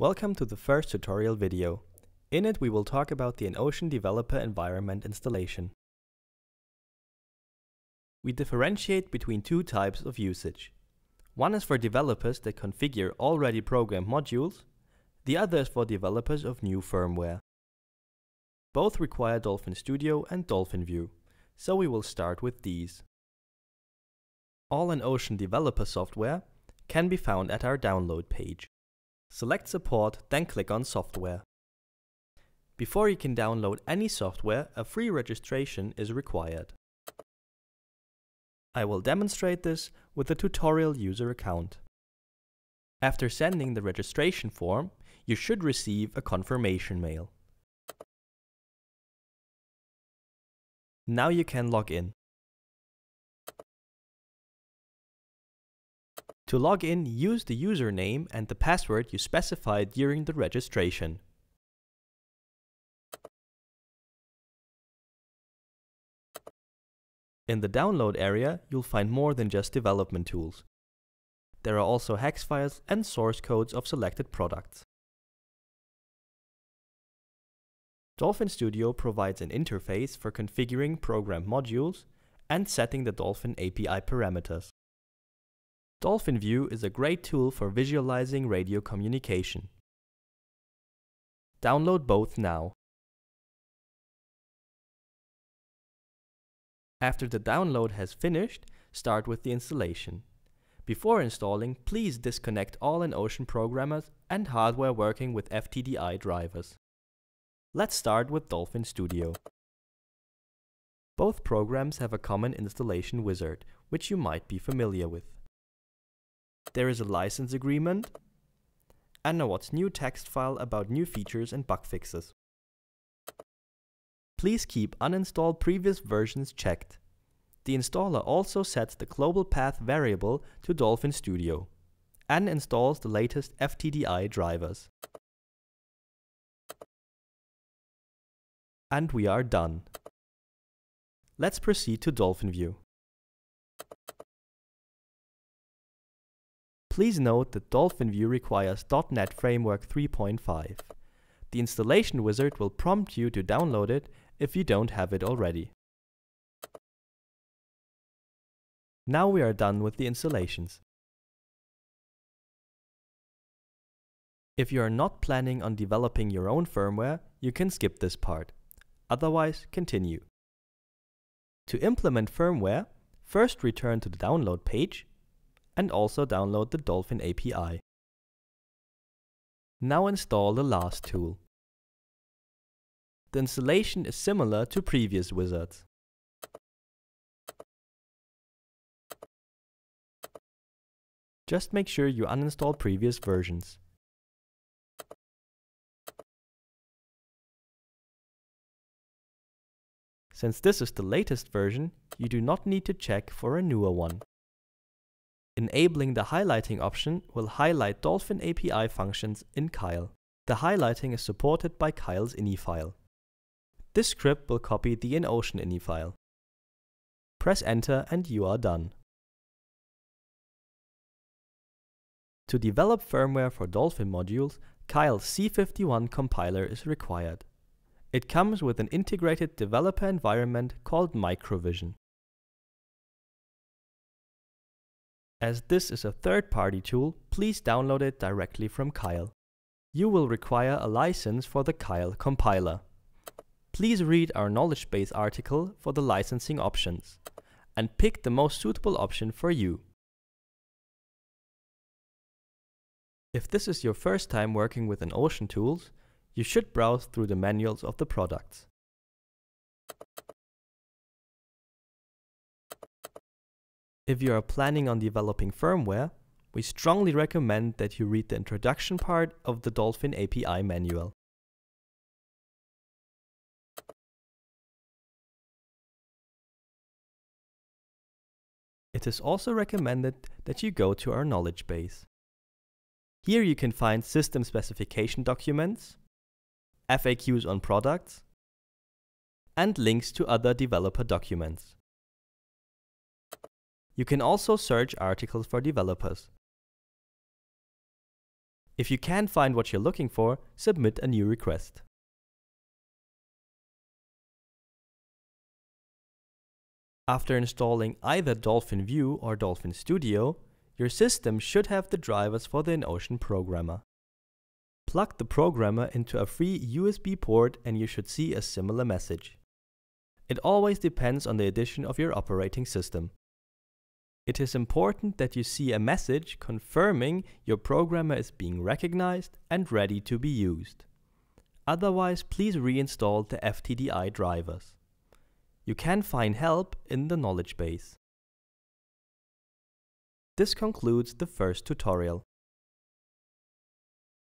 Welcome to the first tutorial video. In it we will talk about the EnOcean Developer Environment installation. We differentiate between two types of usage. One is for developers that configure already programmed modules, the other is for developers of new firmware. Both require DolphinStudio and DolphinView, so we will start with these. All EnOcean developer software can be found at our download page. Select Support, then click on Software. Before you can download any software, a free registration is required. I will demonstrate this with a tutorial user account. After sending the registration form, you should receive a confirmation mail. Now you can log in. To log in, use the username and the password you specified during the registration. In the download area, you'll find more than just development tools. There are also hex files and source codes of selected products. DolphinStudio provides an interface for configuring programmed modules and setting the Dolphin API parameters. DolphinView is a great tool for visualizing radio communication. Download both now. After the download has finished, start with the installation. Before installing, please disconnect all EnOcean programmers and hardware working with FTDI drivers. Let's start with DolphinStudio. Both programs have a common installation wizard, which you might be familiar with. There is a license agreement and a What's New text file about new features and bug fixes. Please keep uninstalled previous versions checked. The installer also sets the global path variable to DolphinStudio and installs the latest FTDI drivers. And we are done. Let's proceed to DolphinView. Please note that DolphinView requires .NET Framework 3.5. The installation wizard will prompt you to download it if you don't have it already. Now we are done with the installations. If you are not planning on developing your own firmware, you can skip this part. Otherwise, continue. To implement firmware, first return to the download page and also download the Dolphin API. Now install the last tool. The installation is similar to previous wizards. Just make sure you uninstall previous versions. Since this is the latest version, you do not need to check for a newer one. Enabling the highlighting option will highlight Dolphin API functions in Keils. The highlighting is supported by Keils ini file. This script will copy the EnOcean ini file. Press Enter and you are done. To develop firmware for Dolphin modules, Keils C51 compiler is required. It comes with an integrated developer environment called MicroVision. As this is a third-party tool, please download it directly from Keils. You will require a license for the Keils compiler. Please read our knowledge base article for the licensing options and pick the most suitable option for you. If this is your first time working with EnOcean tools, you should browse through the manuals of the products. If you are planning on developing firmware, we strongly recommend that you read the introduction part of the Dolphin API manual. It is also recommended that you go to our knowledge base. Here you can find system specification documents, FAQs on products, and links to other developer documents. You can also search articles for developers. If you can't find what you're looking for, submit a new request. After installing either DolphinView or DolphinStudio, your system should have the drivers for the EnOcean programmer. Plug the programmer into a free USB port and you should see a similar message. It always depends on the edition of your operating system. It is important that you see a message confirming your programmer is being recognized and ready to be used. Otherwise, please reinstall the FTDI drivers. You can find help in the knowledge base. This concludes the first tutorial.